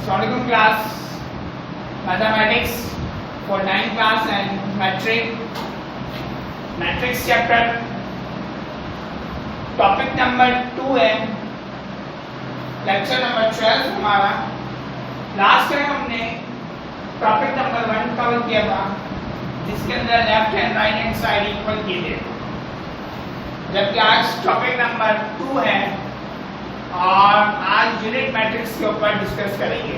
Assalamualaikum class mathematics for 9th class and matrix chapter topic number 2 है, lecture number 12 हमारा। Last time हमने topic number 1 cover किया था, जिसके अंदर left hand right hand side equal किए थे, जबकि आज टॉपिक नंबर 2 है और आज यूनिट मैट्रिक्स के ऊपर डिस्कस करेंगे।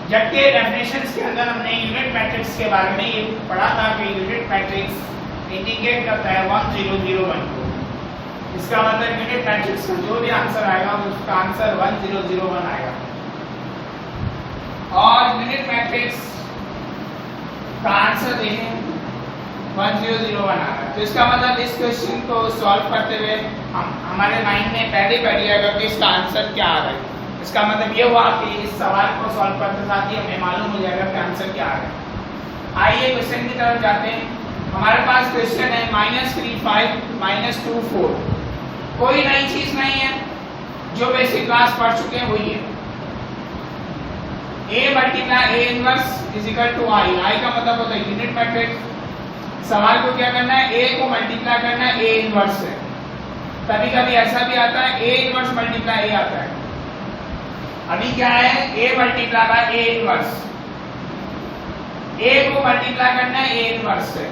जबकि डेफिनेशंस के अंदर हमने यूनिट मैट्रिक्स के बारे में ये पढ़ा था कि यूनिट मैट्रिक्स इंडिकेट करता है 1 0 0 1 को। इसका मतलब यूनिट मैट्रिक्स का जो भी आंसर आएगा उसका आंसर 1 0 0 1 आएगा। और यूनिट मैट्रिक्स का आंसर देखें 1 0 0 1 आ रहा है, तो इसका मतलब इस क्वेश्चन को सॉल्व करते हुए हमारे माइंड में पहले बैठ जाएगा कि इसका आंसर क्या आ रहा है। इसका मतलब ये हुआ कि इस सवाल को सॉल्व करते साथ ही हमें मालूम हो जाएगा कि आंसर क्या आ रहा है। आइए क्वेश्चन की तरफ जाते हैं। हमारे पास क्वेश्चन है -3 5 -2 4। कोई नई चीज नहीं है, जो बेसिक क्लास पढ़ चुके हैं वही है। A multiply A inverse is equal to I। I का मतलब होता है यूनिट मैट्रिक्स। सवाल को क्या करना है, A को मल्टीप्लाई करना है A इनवर्स से। कभी कभी ऐसा भी आता है A इनवर्स मल्टीप्लाई A आता है। अभी क्या है, A multiply by A inverse. A को मल्टीप्लाई करना है A इनवर्स से,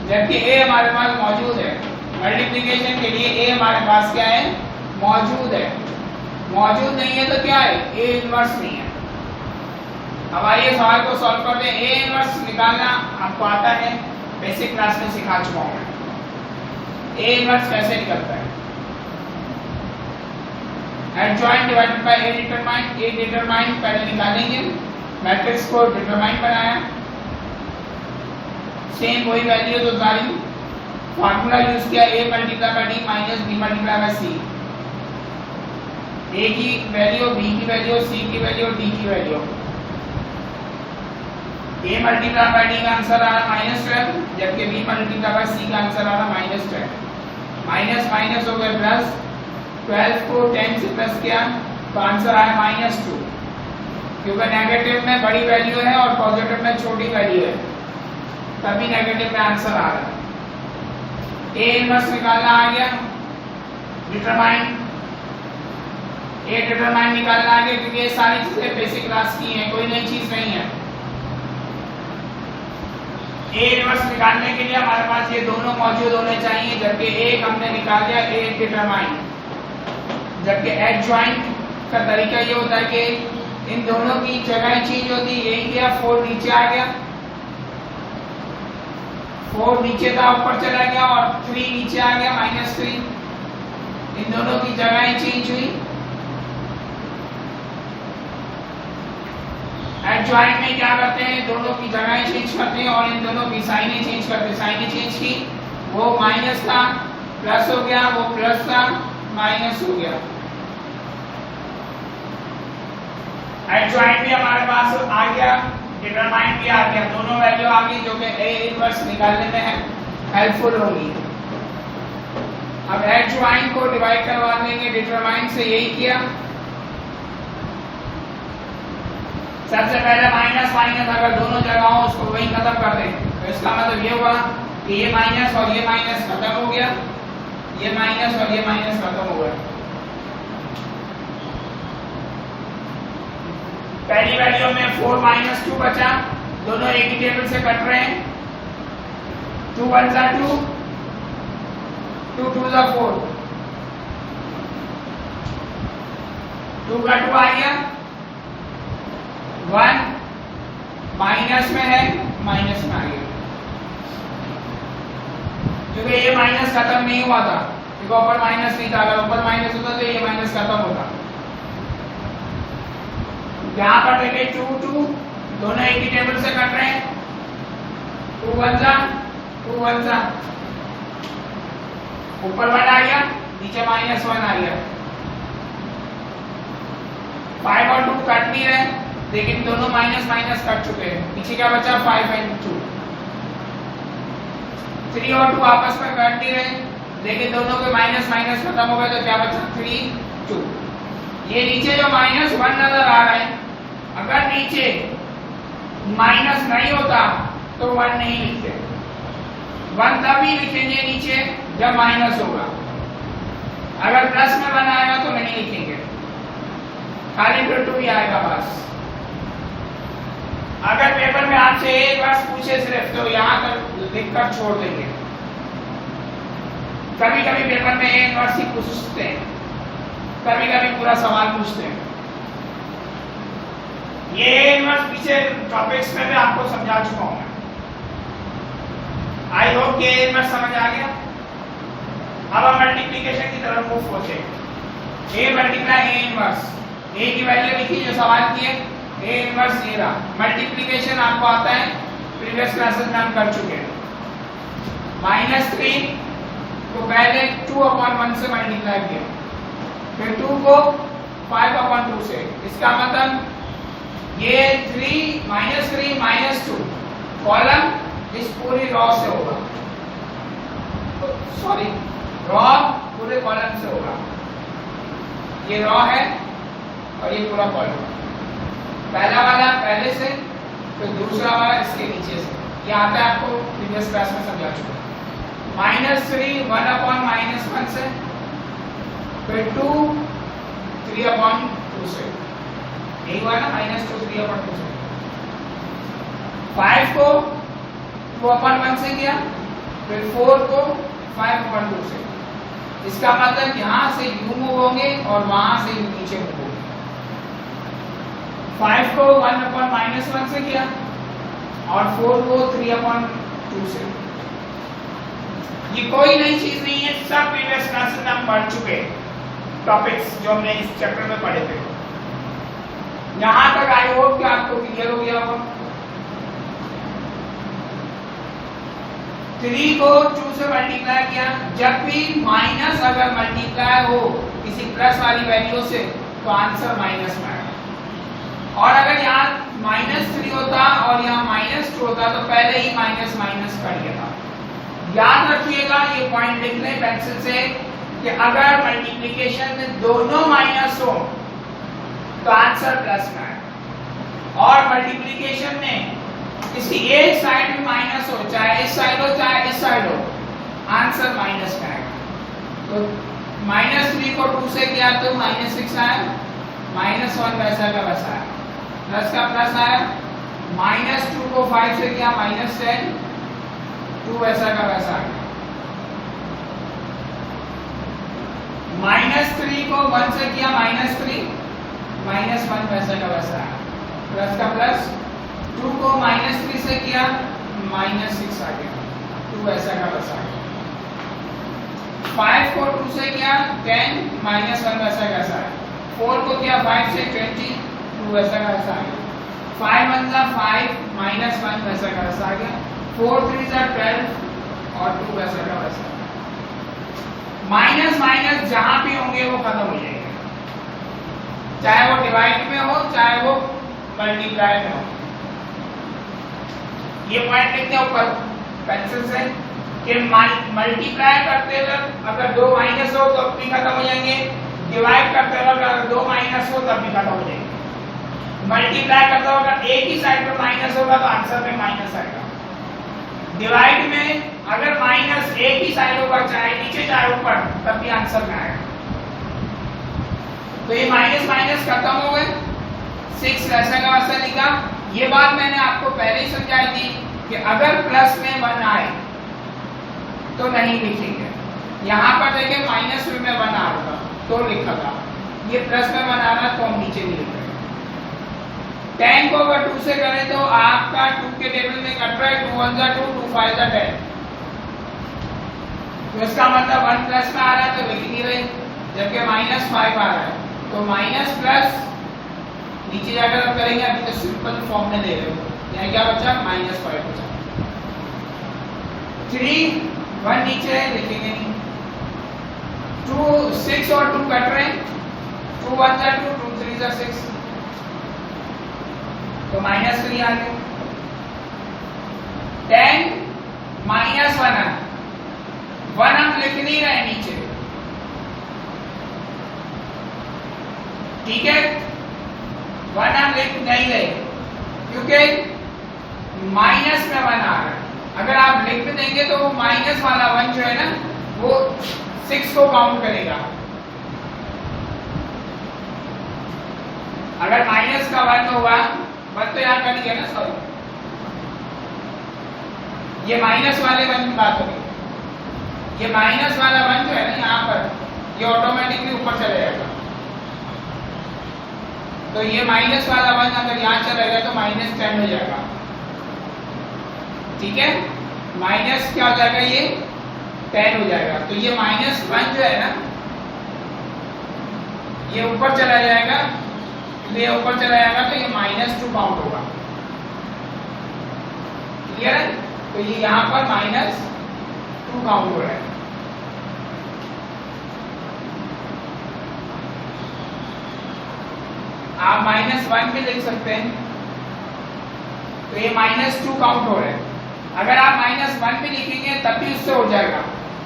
जबकि A हमारे पास मौजूद है। मल्टीप्लिकेशन के लिए A हमारे पास क्या है, मौजूद है। मौजूद नहीं है तो क्या है, A इनवर्स नहीं है। अब आइए सवाल को सॉल्व करते हैं। A इनवर्स निकालना आपको आता है, बेसिक क्लास में सिखा चुका हूं मैं। A इनवर्स कैसे निकलता है, adjoint divided by A determined. A determined पहले निकालेंगे, मैट्रिक्स को डिटरमाइंड बनाया, सेम वही वैल्यू तो सारी फार्मूला यूज किया, A multiply by D minus B multiply by C। A की वैल्यू, B की वैल्यू, C की वैल्यू, D की value. A multiply by D का आंसर आ रहा -12, जबकि B मल्टीप्लाई बाय C का आंसर आ रहा -10। माइनस माइनस हो गए प्लस, 12 को 10 से प्लस किया तो आंसर आया -2, क्योंकि नेगेटिव में बड़ी वैल्यू है और पॉजिटिव में छोटी वैल्यू है, तभी नेगेटिव में आंसर आ रहा है। A इनवर्स निकालना आ गया, डिटरमाइंड A डिटरमाइंड निकालना आ गया, क्योंकि ये सारी चीजें बेसिक क्लास की हैं, कोई नई चीज नहीं है। A इनवर्स निकालने के लिए हमारे पास ये दोनों मौजूद होने चाहिए, जबकि एक हमने निकाल दिया A डिटरमाइंड। जबकि एडजॉइंट का तरीका ये होता है कि इन दोनों की जगह चेंज होती है। यही किया, 4 नीचे आ गया, 4 नीचे था ऊपर चला गया, और 3 नीचे आ गया -3। इन दोनों की जगह चेंज हुई। एडजॉइंट में क्या करते हैं, दोनों की जगह चेंज करते हैं और इन दोनों की साइनें चेंज करते हैं। साइनें चेंज की, वो माइनस था प्लस हो गया, वो प्लस था माइनस हो गया। एडजॉइंट भी हमारे पास आ गया, डिटरमाइंड भी आ गया, दोनों वैल्यू आ गई, जो कि A इनवर्स निकालने में है हेल्पफुल होगी। अब एडजॉइंट को डिवाइड करवा देंगे डिटरमाइंड से, यही किया। सबसे पहले माइनस माइनस अगर दोनों जगह हो उसको वही खत्म कर देंगे, तो इसका मतलब ये हुआ कि ये माइनस और ये माइनस खत्म हो गया, ये माइनस और ये माइनस खत्म हो गया। पहली वैल्यू में 4 -2 बचा, दोनों एक ही टेबल से कट रहे हैं। 2 1 जा 2, 2 2 जा 4, 2 का 2 आ गया, 1 माइनस में है, माइनस में आ गया, क्योंकि ये माइनस खत्म नहीं हुआ था, क्योंकि ऊपर माइनस नहीं था। अगर ऊपर माइनस होता तो ये माइनस खत्म होता। यहाँ पर देखिए 2 2, दोनों एक ही टेबल से कट रहे हैं। 2 1 जा 2 1 जा, ऊपर 1 आ गया, नीचे -1 आ गया। 5 और 2 कट नहीं रहे, लेकिन दोनों माइनस माइनस कट चुके हैं। पीछे क्या बचा, 5 और 2। 3 और 2 आपस में कट नहीं रहे, लेकिन दोनों के माइनस माइनस खत्म हो गए, तो क्या बचा 3 2। ये नीचे जो -1 नजर आ रहा है नीचे माइनस नहीं होता तो 1 नहीं लिखते। 1 तभी लिखेंगे नीचे जब माइनस होगा। अगर प्लस में 1 आएगा तो नहीं लिखेंगे, खाली फिर 2 ही आएगा बस। अगर पेपर में आपसे एक वर्ष पूछे सिर्फ तो यहाँ तक लिखकर छोड़ देंगे। कभी कभी पेपर में एक वर्ष ही पूछते हैं, कभी कभी पूरा सवाल पूछते हैं। ये एक वर्ष पीछे टॉपिक्स में भी आपको समझा चुका हूं। आई होप कि एक वर्ष समझ आ गया। अब हम मल्टीप्लिकेशन की तरफ मूव होते हैं। ए मल्टीप्लाई ए इनवर्स, ए की वैल्यू लिखी जो सवाल की है, ए इनवर्स ए रहा। मल्टीप्लिकेशन आपको आता है, प्रीवियस क्लासेस में हम कर चुके हैं। -3 को पहले 2/1 से मल्टीप्लाई किया, फिर 2 को 5/2 से। इसका मतलब ये 3 -2 कॉलम इस पूरी रॉ से होगा, सॉरी रॉ पूरे कॉलम से होगा। ये रॉ है और ये पूरा कॉलम। पहला वाला पहले से, फिर दूसरा वाला इसके नीचे से। ये आता है, आपको प्रीवियस क्लास में समझा चुका। -3 1/-1 से, फिर 2 3/2 से। यही हुआ ना, -2 3/2 से। 5 को 2/1 से किया, फिर 4 को 5/2 से। इसका मतलब यहाँ से u मूव होंगे और वहां से u नीचे मूव होंगे। 5 को 1/-1 से किया और 4 को 3/2 से। ये कोई नई चीज नहीं है, सब प्रीवियस क्लासेस में हम पढ़ चुके टॉपिक्स जो हमने इस चैप्टर में पढ़े थे। यहां तक आई होप कि आपको क्लियर हो गया होगा। 3 को 2 से मल्टीप्लाई किया। जब भी माइनस अगर मल्टीप्लाई हो किसी प्लस वाली वैल्यू से तो आंसर माइनस में आएगा। और अगर यहाँ -3 होता और यहाँ -2 होता तो पहले ही माइनस माइनस कर दिया था। याद रखिएगा, ये पॉइंट लिख लें पेंसिल से कि अगर मल्टीप्लिकेशन में दोनों माइनस हो तो आंसर प्लस में आएगा। और मल्टीप्लिकेशन में किसी एक साइड में माइनस हो, चाहे इस साइड हो चाहे इस साइड हो, आंसर माइनस में आएगा। तो -3 को 2 से किया तो -6 आया, -1 वैसा का वैसा आया, प्लस का प्लस आया। -2 को 5 से किया -10, 2 वैसा का वैसा आया। -3 को 1 से किया -3, -1 वैसा का वैसा आया, प्लस का प्लस। 2 को -3 से किया -6 आ गया, 2 वैसा का वैसा आ गया। 5 को 2 से किया 10, -1 वैसा का वैसा आया। 4 को किया 5 से 20, 2 वैसा का वैसा आ गया। 5 1 जा 5, -1 वैसा का वैसा आ गया। 4 3 जा 12 और 2 वैसा का वैसा। माइनस माइनस जहां भी होंगे वो खत्म हो जाएंगे, चाहे वो डिवाइड में हो चाहे वो मल्टीप्लाई में हो। ये पॉइंट लिखते हैं ऊपर पेंसिल से कि मल्टीप्लाई करते वक्त अगर 2 माइनस हो तो भी खत्म हो जाएंगे, डिवाइड करते वक्त अगर 2 माइनस हो तब भी खत्म हो जाएंगे। मल्टीप्लाई करते वक्त एक ही साइड पर माइनस होगा तो आंसर में माइनस आएगा। डिवाइड में अगर माइनस एक ही साइड होगा, चाहे नीचे चाहे ऊपर, तब भी आंसर में आएगा। तो ये माइनस माइनस खत्म हो गए, 6 वैसा का वैसा लिखा। ये बात मैंने आपको पहले ही समझाई थी कि अगर प्लस में 1 आए तो नहीं लिखेंगे। यहाँ पर देखिए -2 में 1 आ रहा तो लिखा था, ये प्लस में 1 आ रहा तो हम नीचे नहीं लिख रहे। 10 को अगर 2 से करें तो आपका 2 के टेबल में कट रहा है, 2 1 जा 2, 2 5 जा 10। तो इसका मतलब 1 प्लस में आ रहा है तो लिख नहीं रहे, जबकि -5 आ रहा है तो माइनस प्लस नीचे जाकर आप करेंगे। अभी तो सिंपल फॉर्म में दे रहे हो, यहाँ क्या बचा -5 बचा। 3 1 नीचे है लिखेंगे नहीं। 2 6 और 2 कट रहे हैं, 2 1 जा 2, 2 3 जा 6 तो -3 आ गया। 10 -1 है, 1 हम लिख नहीं रहे नीचे, ठीक है। 1 हम लिख नहीं रहे क्योंकि माइनस में 1 आ रहा है। अगर आप लिख भी देंगे तो वो माइनस वाला 1 जो है ना वो 6 को काउंट करेगा। अगर माइनस का 1 होगा, 1 तो याद कर लिया ना, सॉरी ये माइनस वाले 1 की बात होगी। ये माइनस वाला 1 जो है ना यहाँ पर ये ऑटोमेटिकली ऊपर चले जाएगा। तो ये माइनस वाला 1 अगर यहाँ चला गया तो -10 हो जाएगा। ठीक है, माइनस क्या हो जाएगा, ये 10 हो जाएगा। तो ये -1 जो है ना ये ऊपर चला जाएगा, ये ऊपर चला जाएगा तो ये -2 काउंट होगा। क्लियर है? तो ये यहाँ पर -2 काउंट हो रहा है। आप -1 भी लिख सकते हैं, तो ये -2 काउंट हो रहा है। अगर आप -1 भी लिखेंगे तब भी उससे हो जाएगा।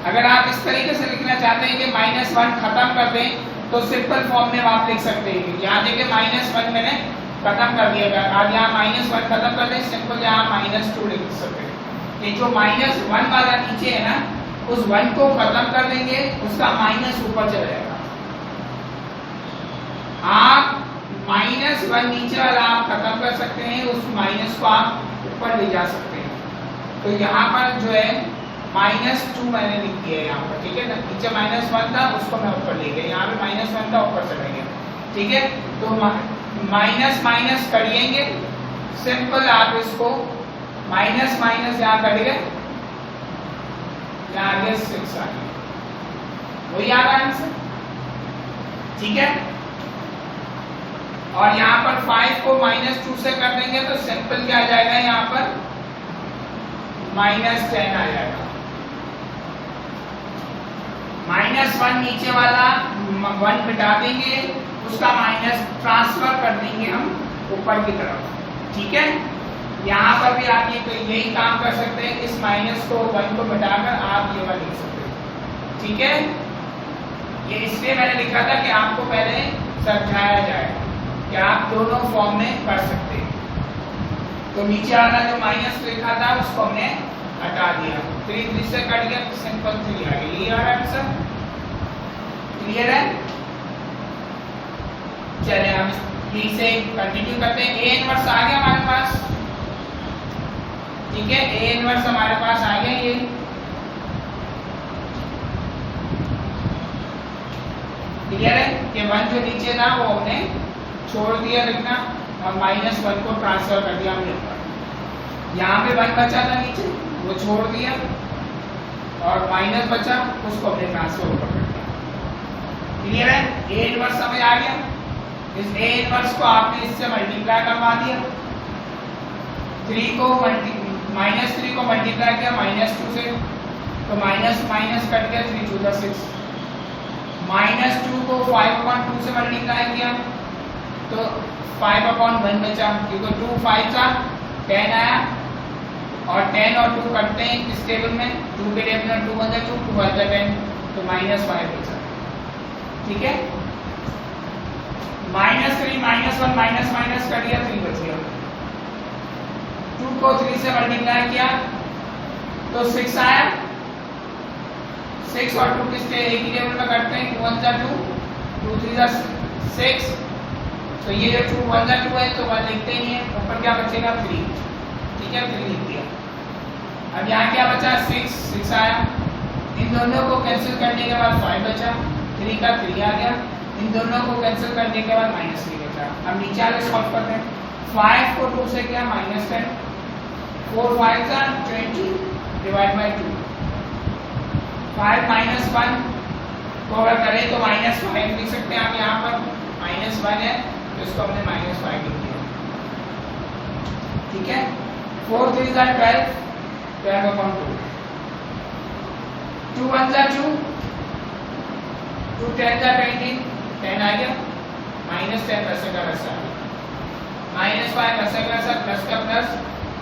अगर आप इस तरीके से लिखना चाहते हैं कि -1 खत्म कर दें तो सिंपल फॉर्म में आप लिख सकते हैं। यहाँ देखिए -1 मैंने खत्म कर दिया, आप यहाँ -1 खत्म कर दें, सिंपल यहाँ -2 लिख सकते हैं। ये जो -1 वाला नीचे है ना उस 1 को खत्म कर देंगे, उसका माइनस ऊपर चला जाएगा। आप -1 नीचे वाला आप खत्म कर सकते हैं, उस माइनस को आप ऊपर ले जा सकते हैं। तो यहाँ पर जो है -2 मैंने लिख दिया यहाँ पर। ठीक है ना, नीचे -1 था उसको मैं ऊपर ले गया, यहाँ पे -1 था ऊपर चला गया। ठीक है, तो माइनस माइनस करिएंगे, सिंपल आप इसको माइनस माइनस यहाँ कट गए, यहाँ आगे 6 आ गया, वही आ रहा आंसर। ठीक है, और यहाँ पर 5 को -2 से कर देंगे तो सिंपल क्या आ जाएगा, यहाँ पर -10 आ जाएगा। -1 नीचे वाला 1 मिटा देंगे, उसका माइनस ट्रांसफर कर देंगे हम ऊपर की तरफ। ठीक है, यहाँ पर भी आप ये यही काम कर सकते हैं, इस माइनस को 1 को मिटाकर आप ये वाला लिख सकते हैं। ठीक है, ये इसलिए मैंने लिखा था कि आपको पहले समझाया जाए कि आप दोनों फॉर्म में कर सकते हैं। तो नीचे वाला जो माइनस लिखा था उसको हमने हटा दिया, 3 से कट गया, सिंपल 3 आ गया। ये आ रहा है आंसर। क्लियर है? चलिए हम 3 से कंटिन्यू करते हैं। A इनवर्स आ गया हमारे पास। ठीक है, A इनवर्स हमारे पास आ गया। ये क्लियर है कि 1 जो नीचे था वो हमने छोड़ दिया लिखना और -1 को ट्रांसफर कर दिया हमने ऊपर। यहाँ पे 1 बचा था नीचे, वो छोड़ दिया और माइनस बचा, उसको हमने ट्रांसफर ऊपर कर दिया। क्लियर है? A इनवर्स समझ आ गया। इस A इनवर्स को आपने इससे मल्टीप्लाई करवा दिया, 3 को -3 को मल्टीप्लाई किया -2 से, तो माइनस माइनस कट गया, 3 2 6। -2 को 5/2 से मल्टीप्लाई किया तो 5/1 बचा, क्योंकि 2 5 था 10 आया, और 10 और 2 कटते हैं इस टेबल में, 2 के टेबल में 2 1 2 2 1 10, तो -5 बचा। ठीक है, -3 -1 माइनस माइनस कर दिया, 3 बच गया। 2 को 3 से मल्टीप्लाई किया तो 6 आया, 6 और 2 किसके एक ही टेबल में करते हैं, 2 1 2 2 3 6, तो ये जो 2 1 2 है तो 1 लिखते ही है, ऊपर क्या बचेगा 3। ठीक है, 3 लिख दिया। अब यहाँ क्या बचा, 6 आया, इन दोनों को कैंसिल करने के बाद 5 बचा, 3 का 3 आ गया, इन दोनों को कैंसिल करने के बाद -3 बचा। अब नीचे वाले सॉल्व करते हैं, 5 को 2 से किया -10, 4 5 20 डिवाइड बाय 2, 5 -1 को अगर करें तो -5 लिख सकते हैं आप, यहाँ पर -1 है तो इसको हमने -5 लिख दिया। ठीक है, 4 3 12, 12/2, 2 1 2, 2 10 20, 10 आ गया, -10 वैसे का वैसा आ गया, -5 वैसे का वैसा, प्लस का प्लस,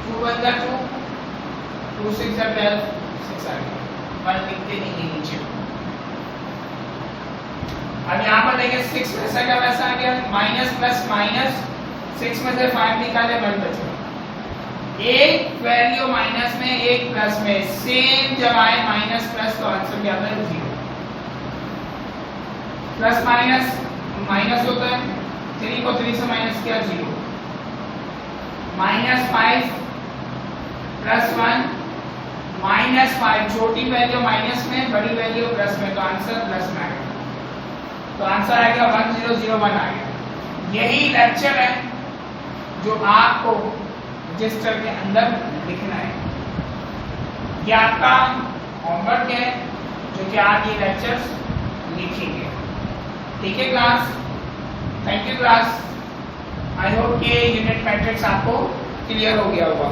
2 1 2, 2 6 12, 6 आ गया, 1 लिखते नहीं है नीचे। अब यहाँ पर देखिए 6 वैसा का वैसा आ गया, माइनस प्लस माइनस 6 में से 5 निकाले 1 बचेगा। एक वैल्यू माइनस में एक प्लस में, सेम जब आए माइनस प्लस तो आंसर क्या आता है 0। प्लस माइनस माइनस होता है, 3 को 3 से माइनस किया 0। -5 प्लस 1 -5, छोटी वैल्यू माइनस में, बड़ी वैल्यू प्लस में, तो आंसर प्लस में आएगा। तो आंसर आ गया 1001 आ गया। यही लेक्चर है जो आपको रजिस्टर के अंदर लिखना है। ये आपका होमवर्क है जो कि आप ये लेक्चर्स लिखेंगे। ठीक है class, thank you class. I hope कि यूनिट मैट्रिक्स आपको क्लियर हो गया होगा।